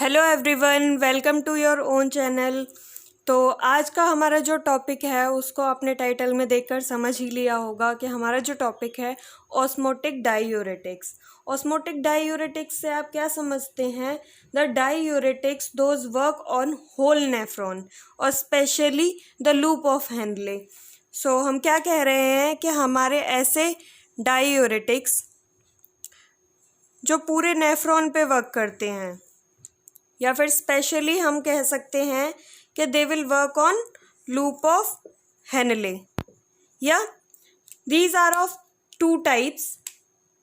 Hello everyone, welcome to your own channel. तो आज का हमारा जो टॉपिक है उसको आपने टाइटल में देखकर समझ ही लिया होगा कि हमारा जो टॉपिक है ऑस्मोटिक डाईयूरेटिक्स। ऑस्मोटिक डाईयूरेटिक्स से आप क्या समझते हैं? The diuretics those work on whole nephron और specially the loop of Henle. So हम क्या कह रहे हैं कि हमारे ऐसे डाईयूरेटिक्स जो पूरे नेफ्रॉन पे वर्क करते हैं, या फिर स्पेशली हम कह सकते हैं कि they will work on loop of Henle, या these are of two types.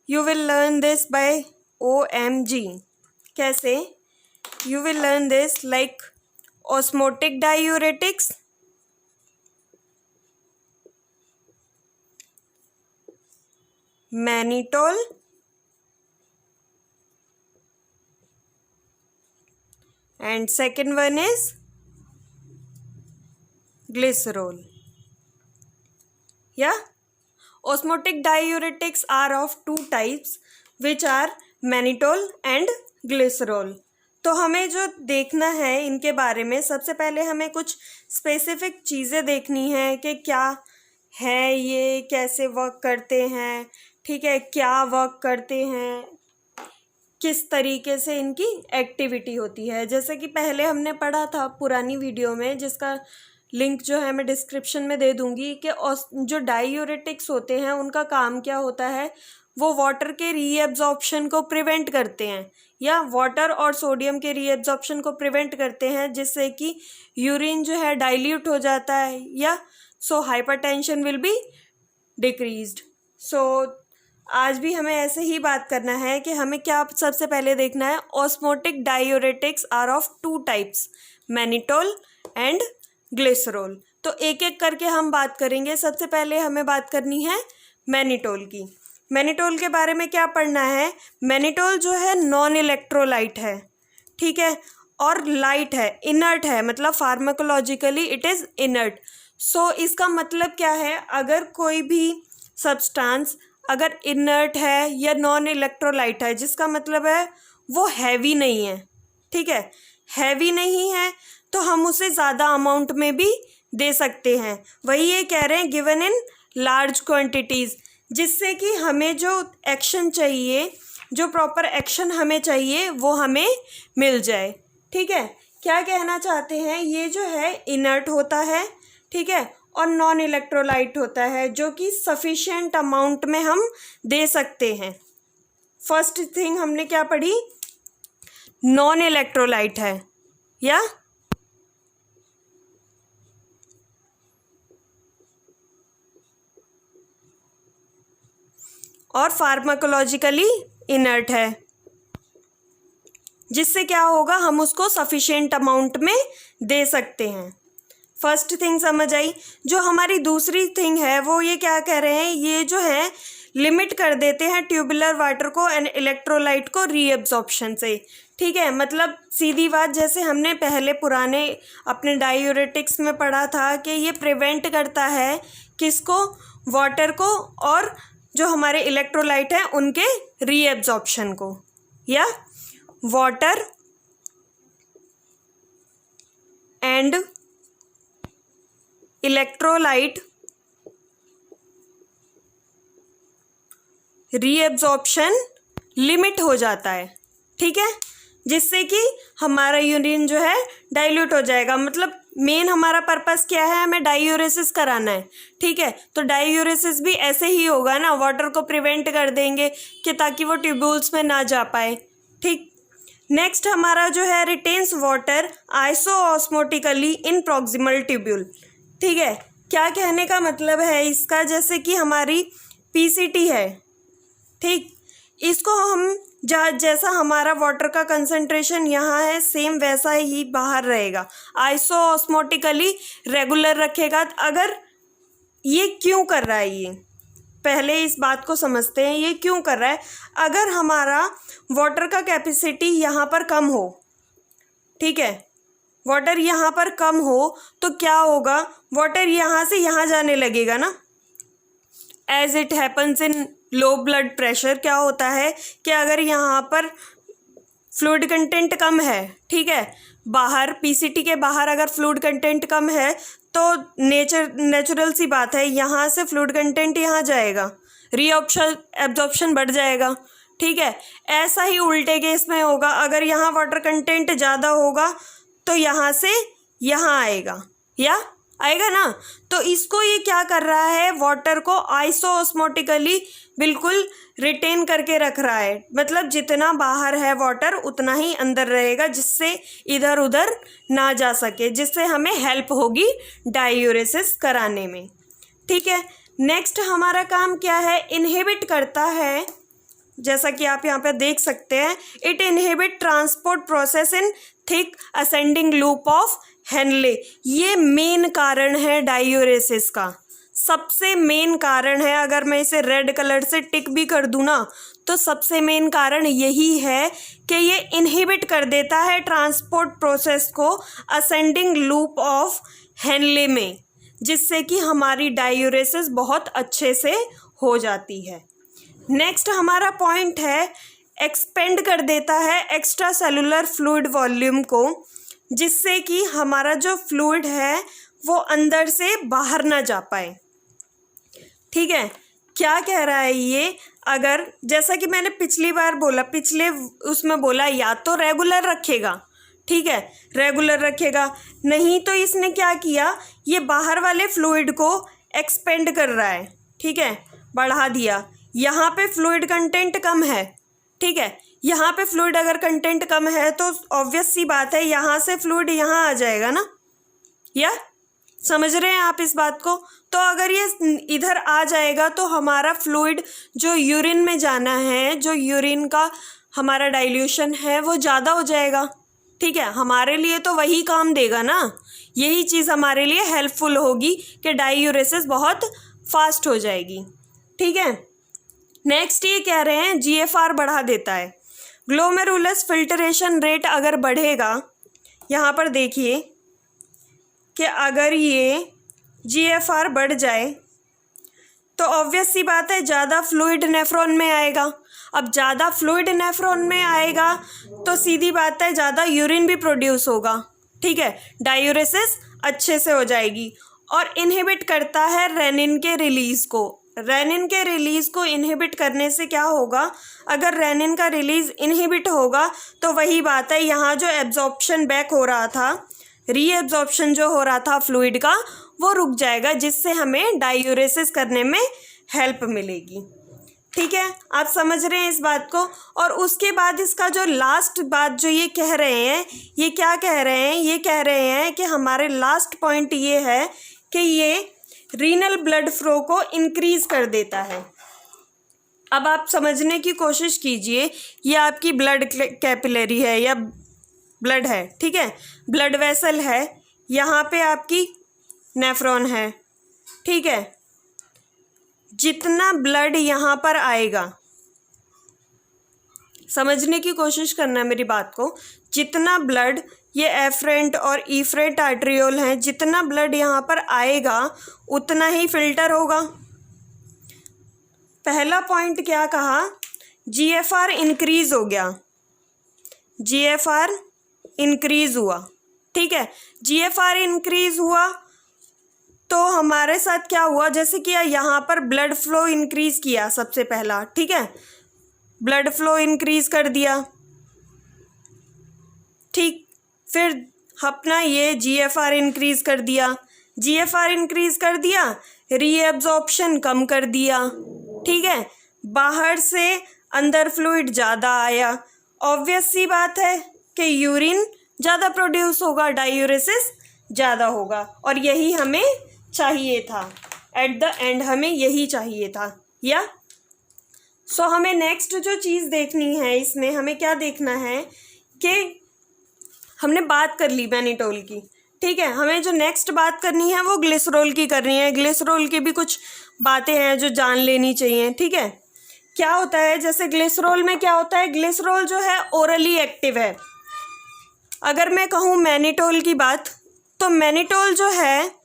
You will learn this by OMG। कैसे? You will learn this like osmotic diuretics, mannitol and second one is glycerol. Yeah, osmotic diuretics are of two types which are mannitol and glycerol. तो हमें जो देखना है इनके बारे में, सबसे पहले हमें कुछ स्पेसिफिक चीज़ें देखनी है कि क्या है ये, कैसे वर्क करते हैं, ठीक है, क्या वर्क करते हैं, किस तरीके से इनकी एक्टिविटी होती है। जैसे कि पहले हमने पढ़ा था पुरानी वीडियो में, जिसका लिंक जो है मैं डिस्क्रिप्शन में दे दूंगी, कि जो डाईयूरेटिक्स होते हैं उनका काम क्या होता है। वो वाटर के रीएब्जॉर्प्शन को प्रिवेंट करते हैं, या वाटर और सोडियम के रीएब्जॉर्प्शन को प्रिवेंट करते हैं, जिससे कि यूरिन जो है डाइल्यूट हो जाता है, या सो हाइपरटेंशन विल बी डिक्रीज्ड। सो आज भी हमें ऐसे ही बात करना है कि हमें क्या सबसे पहले देखना है। Osmotic diuretics are of two types, mannitol and glycerol. तो एक एक करके हम बात करेंगे। सबसे पहले हमें बात करनी है मैनिटोल की। मैनिटोल के बारे में क्या पढ़ना है? मैनिटोल जो है नॉन इलेक्ट्रोलाइट है, ठीक है, और लाइट है, इनर्ट है, मतलब फार्माकोलॉजिकली इट इज़ इनर्ट। सो इसका मतलब क्या है? अगर कोई भी सब्सटेंस अगर इनर्ट है या नॉन इलेक्ट्रोलाइट है, जिसका मतलब है वो हैवी नहीं है, ठीक है, हैवी नहीं है, तो हम उसे ज़्यादा अमाउंट में भी दे सकते हैं। वही ये कह रहे हैं, गिवन इन लार्ज क्वांटिटीज़, जिससे कि हमें जो एक्शन चाहिए, जो प्रॉपर एक्शन हमें चाहिए, वो हमें मिल जाए। ठीक है, क्या कहना चाहते हैं? ये जो है इनर्ट होता है, ठीक है, और नॉन इलेक्ट्रोलाइट होता है, जो कि सफिशिएंट अमाउंट में हम दे सकते हैं। फर्स्ट थिंग हमने क्या पढ़ी? नॉन इलेक्ट्रोलाइट है, या और फार्माकोलॉजिकली इनर्ट है, जिससे क्या होगा, हम उसको सफिशिएंट अमाउंट में दे सकते हैं। फर्स्ट थिंग समझ आई। जो हमारी दूसरी थिंग है वो ये क्या कह रहे हैं? ये जो है लिमिट कर देते हैं ट्यूबुलर वाटर को एंड इलेक्ट्रोलाइट को रीअब्जॉर्प्शन से। ठीक है, मतलब सीधी बात, जैसे हमने पहले पुराने अपने डाईयूरेटिक्स में पढ़ा था कि ये प्रिवेंट करता है किसको? वाटर को और जो हमारे इलेक्ट्रोलाइट हैं उनके रीअब्जॉर्प्शन को, या water and electrolyte reabsorption limit हो जाता है, ठीक है, जिससे कि हमारा यूरिन जो है डाइल्यूट हो जाएगा। मतलब मेन हमारा पर्पस क्या है? हमें डाईयूरेसिस कराना है, ठीक है, तो डाईयूरेसिस भी ऐसे ही होगा ना, वाटर को प्रिवेंट कर देंगे कि ताकि वो ट्यूब्यूल्स में ना जा पाए। ठीक, नेक्स्ट हमारा जो है रिटेन्स वाटर आइसोऑस्मोटिकली इन प्रॉक्सिमल ट्यूब्यूल। ठीक है, क्या कहने का मतलब है इसका? जैसे कि हमारी PCT है, ठीक, इसको हम जैसा हमारा वाटर का कंसंट्रेशन यहाँ है, सेम वैसा ही बाहर रहेगा, आइसोऑस्मोटिकली रेगुलर रखेगा। अगर ये क्यों कर रहा है? ये पहले इस बात को समझते हैं, ये क्यों कर रहा है। अगर हमारा वाटर का कैपेसिटी यहाँ पर कम हो, ठीक है, वाटर यहाँ पर कम हो, तो क्या होगा? वाटर यहाँ से यहाँ जाने लगेगा ना। As it happens in low blood pressure, क्या होता है कि अगर यहाँ पर फ्लूइड कंटेंट कम है, ठीक है, बाहर पीसीटी के बाहर अगर फ्लूइड कंटेंट कम है तो नेचुरल सी बात है यहाँ से फ्लूइड कंटेंट यहाँ जाएगा, एब्जॉर्प्शन बढ़ जाएगा, ठीक है। ऐसा ही उल्टे केस में होगा, अगर यहाँ वाटर कंटेंट ज़्यादा होगा तो यहाँ से यहाँ आएगा ना। तो इसको ये क्या कर रहा है, वाटर को आइसोऑस्मोटिकली बिल्कुल रिटेन करके रख रहा है, मतलब जितना बाहर है वाटर उतना ही अंदर रहेगा, जिससे इधर उधर ना जा सके, जिससे हमें हेल्प होगी डाययूरेसिस कराने में, ठीक है। नेक्स्ट हमारा काम क्या है, इनहिबिट करता है, जैसा कि आप यहाँ पे देख सकते हैं, it inhibit transport process in thick ascending loop of Henley. ये मेन कारण है डाययूरेसिस का, सबसे मेन कारण है। अगर मैं इसे रेड कलर से टिक भी कर दूँ ना तो सबसे मेन कारण यही है कि ये इनहिबिट कर देता है ट्रांसपोर्ट प्रोसेस को असेंडिंग लूप ऑफ हेनले में, जिससे कि हमारी डाययूरेसिस बहुत अच्छे से हो जाती है। नेक्स्ट हमारा पॉइंट है, एक्सपेंड कर देता है एक्स्ट्रा सेलुलर फ्लूइड वॉल्यूम को, जिससे कि हमारा जो फ्लूइड है वो अंदर से बाहर ना जा पाए, ठीक है। क्या कह रहा है ये, अगर जैसा कि मैंने पिछली बार बोला, पिछले उसमें बोला, या तो रेगुलर रखेगा, ठीक है, रेगुलर रखेगा, नहीं तो इसने क्या किया, ये बाहर वाले फ्लूइड को एक्सपेंड कर रहा है, ठीक है, बढ़ा दिया। यहाँ पे फ्लूइड कंटेंट कम है, ठीक है, यहाँ पे फ्लूइड अगर कंटेंट कम है तो ऑब्वियस सी बात है यहाँ से फ्लूइड यहाँ आ जाएगा ना, या समझ रहे हैं आप इस बात को। तो अगर ये इधर आ जाएगा तो हमारा फ्लूइड जो यूरिन में जाना है, जो यूरिन का हमारा डाइल्यूशन है वो ज़्यादा हो जाएगा, ठीक है, हमारे लिए तो वही काम देगा ना, यही चीज़ हमारे लिए हेल्पफुल होगी कि डाययूरेसिस बहुत फास्ट हो जाएगी, ठीक है। नेक्स्ट ये कह रहे हैं जीएफआर बढ़ा देता है, ग्लोमेरुलस फिल्टरेशन रेट अगर बढ़ेगा, यहाँ पर देखिए कि अगर ये जीएफआर बढ़ जाए तो ऑब्वियस सी बात है ज़्यादा फ्लूइड नेफ्रॉन में आएगा। अब ज़्यादा फ्लूइड नेफ्रॉन में आएगा तो सीधी बात है ज़्यादा यूरिन भी प्रोड्यूस होगा, ठीक है, डाययूरेसिस अच्छे से हो जाएगी। और इनहिबिट करता है रेनिन के रिलीज़ को, रेनिन के रिलीज़ को इनहिबिट करने से क्या होगा, अगर रेनिन का रिलीज़ इनहिबिट होगा तो वही बात है, यहाँ जो एब्जॉर्प्शन बैक हो रहा था, रीएब्जॉर्प्शन जो हो रहा था फ्लूइड का, वो रुक जाएगा, जिससे हमें डाययूरेसिस करने में हेल्प मिलेगी, ठीक है। आप समझ रहे हैं इस बात को। और उसके बाद इसका जो लास्ट बात जो ये कह रहे हैं, ये क्या कह रहे हैं, ये कह रहे हैं कि हमारे लास्ट पॉइंट ये है कि ये रीनल ब्लड फ्लो को इंक्रीज कर देता है। अब आप समझने की कोशिश कीजिए, ये आपकी ब्लड कैपिलरी है या ब्लड है, ठीक है, ब्लड वेसल है, यहाँ पे आपकी नेफ्रॉन है, ठीक है, जितना ब्लड यहाँ पर आएगा, समझने की कोशिश करना मेरी बात को, जितना ब्लड, ये एफरेंट और ईफरेंट आर्ट्रियोल हैं, जितना ब्लड यहाँ पर आएगा उतना ही फिल्टर होगा। पहला पॉइंट क्या कहा, जीएफआर इंक्रीज हो गया, जीएफआर इंक्रीज हुआ, ठीक है, जीएफआर इंक्रीज हुआ तो हमारे साथ क्या हुआ, जैसे कि यहाँ पर ब्लड फ्लो इंक्रीज किया सबसे पहला, ठीक है, ब्लड फ्लो इंक्रीज कर दिया, ठीक, फिर अपना ये जीएफआर इंक्रीज कर दिया, जीएफआर इंक्रीज कर दिया, रीएब्जॉर्प्शन कम कर दिया, ठीक है, बाहर से अंदर फ्लूइड ज़्यादा आया, ऑब्वियस सी बात है कि यूरिन ज़्यादा प्रोड्यूस होगा, डाययूरेसिस ज़्यादा होगा, और यही हमें चाहिए था, एट द एंड हमें यही चाहिए था, या सो हमें नेक्स्ट जो चीज़ देखनी है, इसमें हमें क्या देखना है कि हमने बात कर ली मैनिटोल की, ठीक है, हमें जो नेक्स्ट बात करनी है वो ग्लिसरॉल की करनी है। ग्लिसरॉल की भी कुछ बातें हैं जो जान लेनी चाहिए, ठीक है। क्या होता है, जैसे ग्लिसरॉल में क्या होता है, ग्लिसरॉल जो है ओरली एक्टिव है। अगर मैं कहूँ मैनिटोल की बात, तो मैनिटोल जो है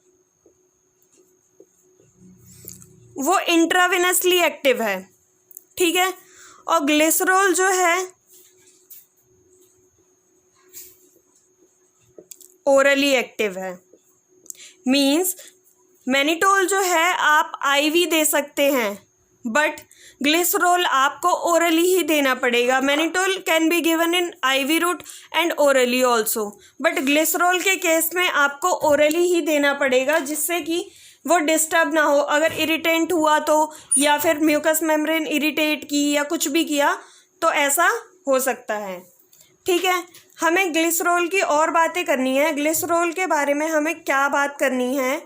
वो इंट्रावेनसली एक्टिव है, ठीक है, और ग्लिसरॉल जो है ओरली एक्टिव है। मीन्स मैनिटोल जो है आप आईवी दे सकते हैं, बट ग्लिसरोल आपको ओरली ही देना पड़ेगा। Mannitol can be given in IV route and orally also, but glycerol के केस में आपको ओरली ही देना पड़ेगा, जिससे कि वो डिस्टर्ब ना हो। अगर इरिटेंट हुआ तो, या फिर म्यूकस मेम्ब्रेन इरिटेट की या कुछ भी किया तो ऐसा हो सकता है। ठीक है, हमें ग्लिसरोल की और बातें करनी है। ग्लिसरोल के बारे में हमें क्या बात करनी है?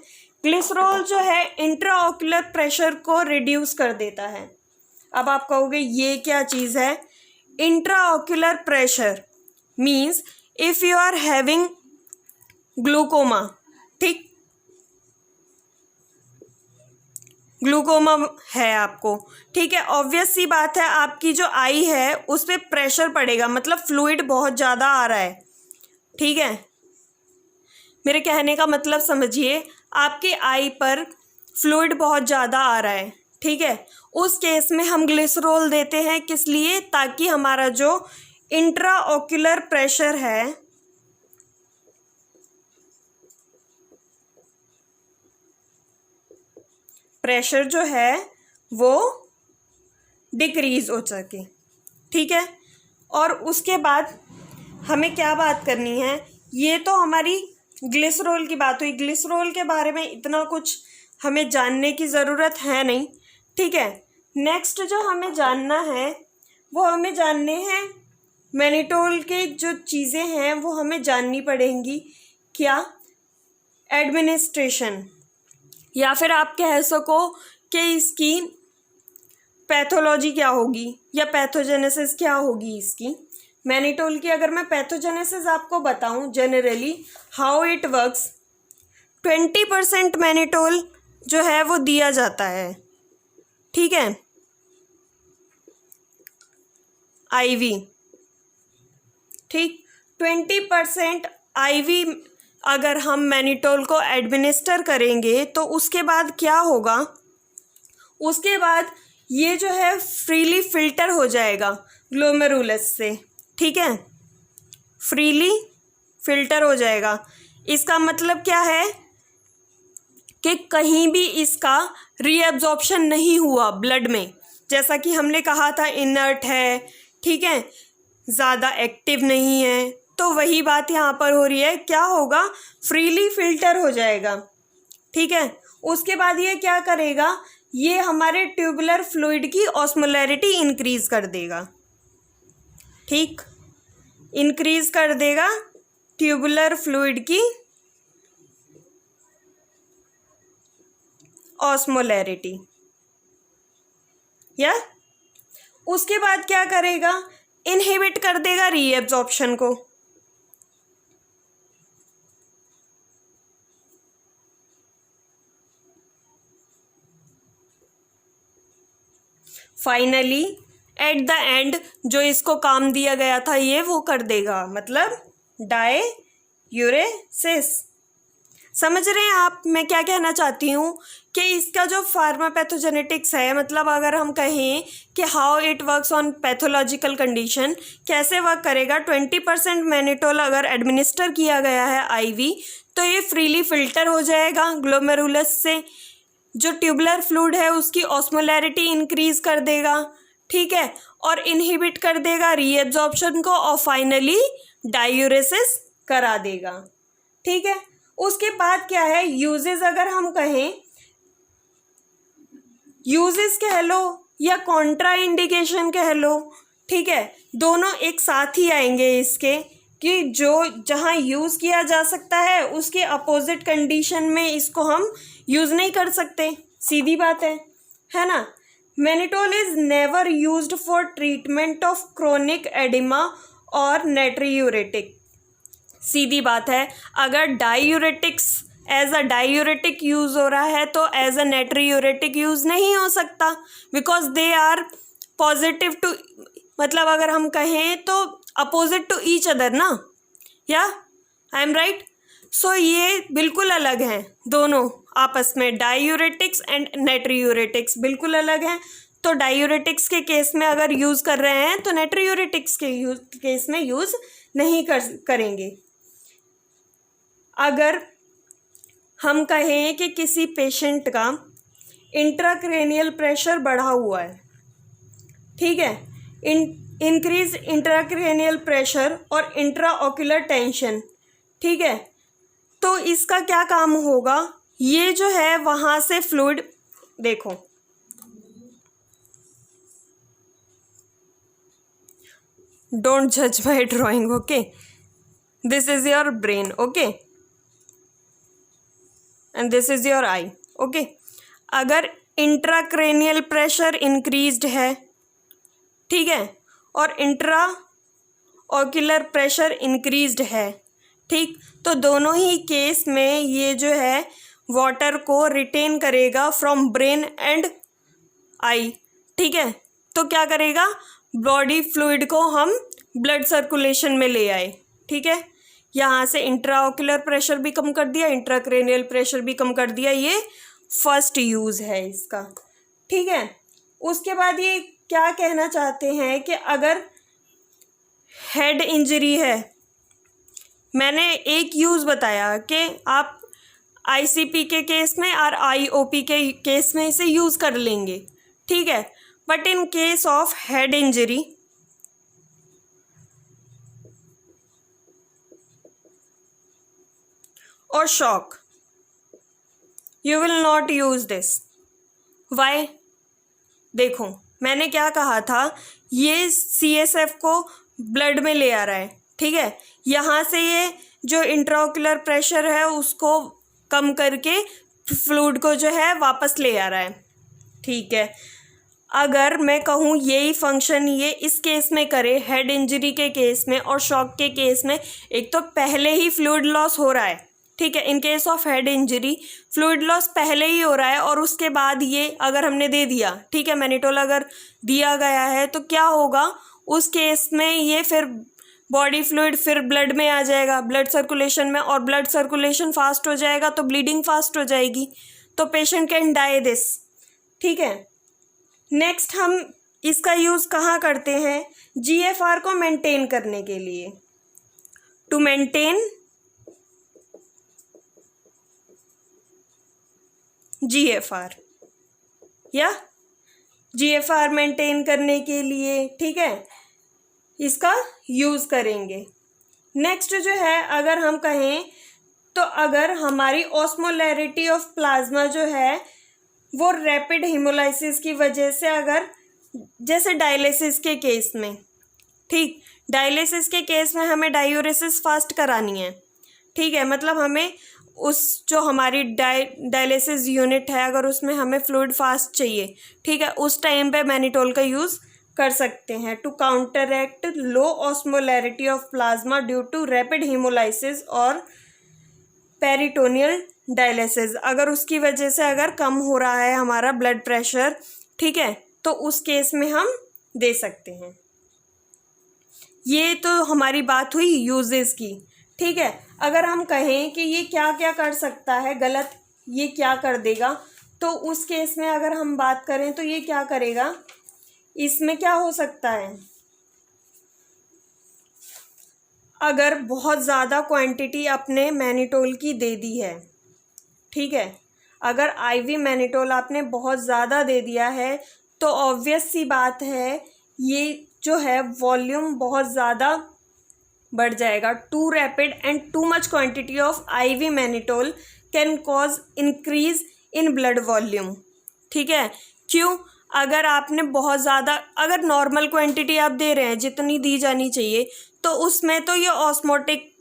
ग्लिसरोल जो है इंट्राऑक्यूलर प्रेशर को रिड्यूस कर देता है। अब आप कहोगे ये क्या चीज़ है? Intraocular pressure means if you are having glaucoma, ठीक, ग्लूकोमा है आपको, ठीक है, ऑब्वियस सी बात है आपकी जो आई है उस पर प्रेशर पड़ेगा, मतलब फ्लूइड बहुत ज़्यादा आ रहा है। ठीक है, मेरे कहने का मतलब समझिए, आपकी आई पर फ्लूइड बहुत ज़्यादा आ रहा है। ठीक है, उस केस में हम ग्लिसरोल देते हैं, किस लिए? ताकि हमारा जो इंट्राऑक्यूलर प्रेशर है जो है वो डिक्रीज हो सके। ठीक है, और उसके बाद हमें क्या बात करनी है? ये तो हमारी ग्लिसरोल की बात हुई। ग्लिसरोल के बारे में इतना कुछ हमें जानने की ज़रूरत है नहीं। ठीक है, नेक्स्ट जो हमें जानना है वो हमें जानने हैं मैनिटोल के जो चीज़ें हैं वो हमें जाननी पड़ेंगी। क्या? एडमिनिस्ट्रेशन, या फिर आप कह सको कि इसकी पैथोलॉजी क्या होगी या पैथोजेनेसिस क्या होगी इसकी। मैनिटोल की अगर मैं पैथोजेनेसिस आपको बताऊं, generally how it works, 20% mannitol जो है वो दिया जाता है। ठीक है, आईवी, ठीक, 20% आईवी अगर हम मैनिटोल को एडमिनिस्टर करेंगे तो उसके बाद क्या होगा? उसके बाद ये जो है फ्रीली फिल्टर हो जाएगा ग्लोमेरुलस से। ठीक है, फ्रीली फिल्टर हो जाएगा। इसका मतलब क्या है कि कहीं भी इसका रीअब्जॉर्प्शन नहीं हुआ ब्लड में, जैसा कि हमने कहा था इनर्ट है, ठीक है, ज़्यादा एक्टिव नहीं है, तो वही बात यहाँ पर हो रही है। क्या होगा? फ्रीली फिल्टर हो जाएगा। ठीक है, उसके बाद ये क्या करेगा? ये हमारे ट्यूबुलर फ्लूइड की ऑस्मोलैरिटी इंक्रीज़ कर देगा। ठीक, इंक्रीज़ कर देगा ट्यूबुलर फ्लूइड की ऑस्मोलैरिटी। या उसके बाद क्या करेगा? इनहिबिट कर देगा रीएब्जॉर्प्शन को। फाइनली एट द एंड जो इसको काम दिया गया था ये वो कर देगा, मतलब डाययूरेसिस। समझ रहे हैं आप मैं क्या कहना चाहती हूँ? कि इसका जो फार्मापैथोजेनेटिक्स है, मतलब अगर हम कहें कि how it works on pathological condition, कैसे वर्क करेगा? 20% मैनिटोल अगर एडमिनिस्टर किया गया है आईवी, तो ये फ्रीली फिल्टर हो जाएगा ग्लोमेरुलस से, जो ट्यूबुलर फ्लूइड है उसकी ऑस्मोलैरिटी इंक्रीज़ कर देगा। ठीक है, और इनहिबिट कर देगा रीएब्जॉर्प्शन को, और फाइनली डाययूरेसिस करा देगा। ठीक है, उसके बाद क्या है? यूजेस अगर हम कहें, यूजेस कह लो या कॉन्ट्रा इंडिकेशन कह लो, ठीक है, दोनों एक साथ ही आएंगे इसके, कि जो जहाँ यूज़ किया जा सकता है उसके अपोजिट कंडीशन में इसको हम यूज़ नहीं कर सकते, सीधी बात है ना। Mannitol is never used for treatment of chronic oedema और नेट्रीयूरेटिक। सीधी बात है, अगर diuretics as a diuretic use हो रहा है तो एज अ नेट्रीयूरेटिक यूज़ नहीं हो सकता, because they are positive to, मतलब अगर हम कहें तो अपोजिट टू ईच अदर ना, या आई एम राइट। सो ये बिल्कुल अलग हैं दोनों आपस में, डाययूरेटिक्स एंड नेट्रीयूरेटिक्स बिल्कुल अलग हैं। तो डाययूरेटिक्स के केस में अगर यूज़ कर रहे हैं तो नेट्रीयूरेटिक्स के केस में यूज़ नहीं करेंगे। अगर हम कहें कि किसी पेशेंट का इंट्राक्रेनियल प्रेशर बढ़ा हुआ है, ठीक है, इंक्रीज इंट्राक्रेनियल प्रेशर और इंट्राओक्यूलर टेंशन, ठीक है, तो इसका क्या काम होगा, ये जो है वहाँ से फ्लूइड, देखो डोंट जज माई drawing, okay, this is your brain, okay, and this is your I, okay. अगर इंट्राक्रेनियल प्रेशर इंक्रीज्ड है, ठीक है, और इंट्रा ऑक्यूलर प्रेशर इंक्रीज्ड है, ठीक, तो दोनों ही केस में ये जो है वाटर को रिटेन करेगा फ्रॉम ब्रेन एंड आई, ठीक है। तो क्या करेगा, बॉडी फ्लूइड को हम ब्लड सर्कुलेशन में ले आए, ठीक है, यहाँ से इंट्राऑक्यूलर प्रेशर भी कम कर दिया, इंट्राक्रेनियल प्रेशर भी कम कर दिया, ये फर्स्ट यूज़ है इसका, ठीक है। उसके बाद ये क्या कहना चाहते हैं कि अगर हेड इंजरी है, मैंने एक यूज़ बताया कि आप आईसीपी के केस में और आईओपी के केस में इसे यूज़ कर लेंगे, ठीक है, but in case of head injury और shock you will not use this. Why? देखो मैंने क्या कहा था, ये सीएसएफ को ब्लड में ले आ रहा है, ठीक है, यहाँ से ये जो इंट्राओक्यूलर प्रेशर है उसको कम करके फ्लूइड को जो है वापस ले आ रहा है, ठीक है। अगर मैं कहूँ यही फंक्शन ये इस केस में करे, हेड इंजरी के केस में और शॉक के केस में, एक तो पहले ही फ्लूइड लॉस हो रहा है, ठीक है, इन case of head injury fluid loss पहले ही हो रहा है, और उसके बाद ये अगर हमने दे दिया, ठीक है, मैनिटोल अगर दिया गया है, तो क्या होगा उस केस में, ये फिर बॉडी फ्लूइड फिर ब्लड में आ जाएगा, ब्लड सर्कुलेशन में, और ब्लड सर्कुलेशन फास्ट हो जाएगा तो ब्लीडिंग फास्ट हो जाएगी, तो पेशेंट कैन डाई दिस, ठीक है। नेक्स्ट हम इसका यूज़ कहाँ करते हैं, जीएफआर को मेंटेन करने के लिए, टू मेंटेन जीएफआर, या जीएफआर मेंटेन करने के लिए, ठीक है, इसका यूज़ करेंगे। नेक्स्ट जो है अगर हम कहें तो अगर हमारी ऑस्मोलैरिटी ऑफ प्लाज्मा जो है वो रैपिड हीमोलाइसिस की वजह से, अगर जैसे डायलिसिस के केस में, ठीक, डायलिसिस के केस में हमें डायूरेसिस फास्ट करानी है, ठीक है, मतलब हमें उस जो हमारी डायलिसिस यूनिट है अगर उसमें हमें फ्लूइड फास्ट चाहिए, ठीक है, उस टाइम पे मैनिटोल का यूज़ कर सकते हैं to counteract low osmolarity of plasma due to rapid haemolysis और पेरिटोनियल डायलिसिस। अगर उसकी वजह से अगर कम हो रहा है हमारा ब्लड प्रेशर, ठीक है, तो उस केस में हम दे सकते हैं। ये तो हमारी बात हुई यूजेस की, ठीक है। अगर हम कहें कि ये क्या क्या कर सकता है गलत, ये क्या कर देगा, तो उस केस में अगर हम बात करें तो ये क्या करेगा, इसमें क्या हो सकता है, अगर बहुत ज़्यादा क्वांटिटी अपने मैनिटोल की दे दी है, ठीक है, अगर आईवी मैनिटोल आपने बहुत ज़्यादा दे दिया है तो ऑब्वियस सी बात है ये जो है वॉल्यूम बहुत ज़्यादा बढ़ जाएगा। Too rapid and too much quantity of IV mannitol can cause increase in blood volume, ठीक है। क्यों? अगर आपने बहुत ज़्यादा, अगर नॉर्मल क्वांटिटी आप दे रहे हैं जितनी दी जानी चाहिए, तो उसमें तो ये ऑस्मोटिक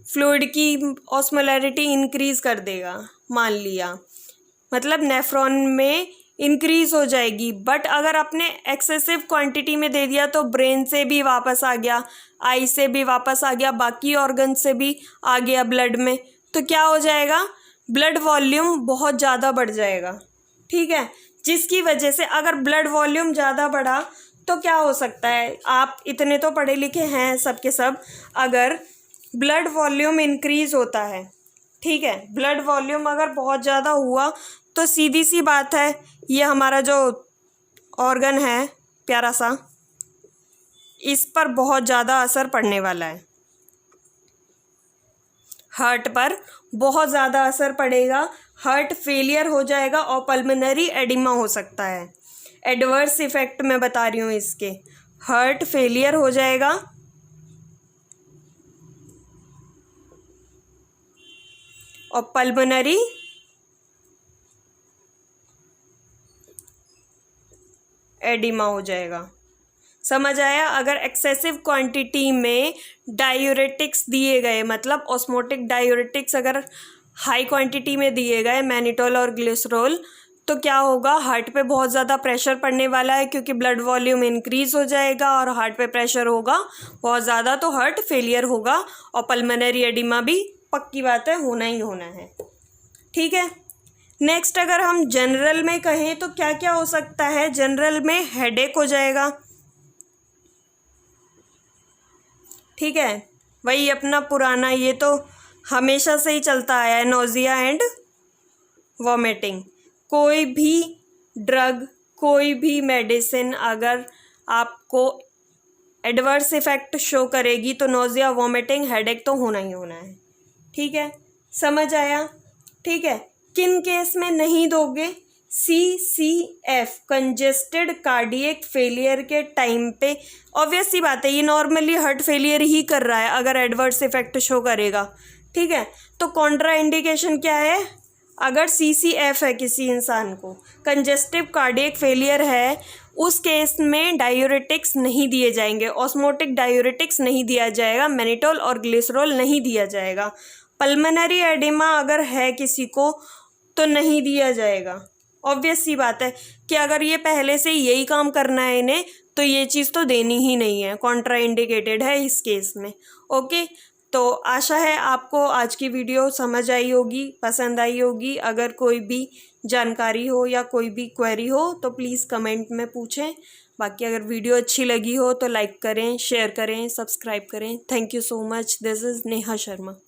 फ्लूइड की ऑस्मोलैरिटी इंक्रीज कर देगा, मान लिया, मतलब नेफ्रॉन में इंक्रीज हो जाएगी। बट अगर आपने एक्सेसिव क्वांटिटी में दे दिया तो ब्रेन से भी वापस आ गया, आई से भी वापस आ गया, बाकी ऑर्गन से भी आ गया ब्लड में, तो क्या हो जाएगा, ब्लड वॉल्यूम बहुत ज़्यादा बढ़ जाएगा, ठीक है। जिसकी वजह से अगर ब्लड वॉल्यूम ज़्यादा बढ़ा तो क्या हो सकता है, आप इतने तो पढ़े लिखे हैं सबके सब, अगर ब्लड वॉल्यूम इंक्रीज़ होता है, ठीक है, ब्लड वॉल्यूम अगर बहुत ज़्यादा हुआ तो सीधी सी बात है ये हमारा जो ऑर्गन है प्यारा सा, इस पर बहुत ज़्यादा असर पड़ने वाला है। हार्ट पर बहुत ज़्यादा असर पड़ेगा, हार्ट फेलियर हो जाएगा और पल्मोनरी एडिमा हो सकता है। एडवर्स इफेक्ट मैं बता रही हूँ इसके, हार्ट फेलियर हो जाएगा और पल्मोनरी एडिमा हो जाएगा। समझ आया? अगर एक्सेसिव क्वांटिटी में डायूरेटिक्स दिए गए, मतलब ऑस्मोटिक डायूरेटिक्स अगर हाई क्वांटिटी में दिए गए, मैनिटोल और ग्लिसरॉल, तो क्या होगा, हार्ट पे बहुत ज़्यादा प्रेशर पड़ने वाला है क्योंकि ब्लड वॉल्यूम इंक्रीज हो जाएगा और हार्ट पे प्रेशर होगा बहुत ज़्यादा, तो हार्ट फेलियर होगा और पल्मोनरी एडिमा भी पक्की बात है, होना ही होना है। ठीक है। नेक्स्ट अगर हम जनरल में कहें तो क्या क्या हो सकता है? जनरल में हेडेक हो जाएगा। ठीक है, वही अपना पुराना, ये तो हमेशा से ही चलता आया है, नोज़िया एंड वॉमिटिंग। कोई भी ड्रग, कोई भी मेडिसिन अगर आपको एडवर्स इफ़ेक्ट शो करेगी तो नोज़िया, वॉमिटिंग, हेडेक तो होना ही होना है। ठीक है, समझ आया? ठीक है। किन केस में नहीं दोगे? CCF, कंजेस्टेड कार्डियक फेलियर के टाइम पे, ऑब्वियस सी बात है, ये नॉर्मली हार्ट फेलियर ही कर रहा है अगर एडवर्स इफेक्ट शो करेगा। ठीक है, तो कॉन्ट्रा इंडिकेशन क्या है? अगर CCF है किसी इंसान को, कंजेस्टिव कार्डियक फेलियर है, उस केस में डायूरेटिक्स नहीं दिए जाएंगे, ऑस्मोटिक डायूरेटिक्स नहीं दिया जाएगा, मैनिटोल और ग्लिसरॉल नहीं दिया जाएगा। पल्मोनरी एडिमा अगर है किसी को तो नहीं दिया जाएगा। ऑब्वियस सी बात है कि अगर ये पहले से यही काम करना है इन्हें तो ये चीज़ तो देनी ही नहीं है, कॉन्ट्रा इंडिकेटेड है इस केस में। ओके, तो आशा है आपको आज की वीडियो समझ आई होगी, पसंद आई होगी। अगर कोई भी जानकारी हो या कोई भी क्वेरी हो तो प्लीज़ कमेंट में पूछें। बाकी अगर वीडियो अच्छी लगी हो तो लाइक करें, शेयर करें, सब्सक्राइब करें। Thank you so much. This is Neha Sharma.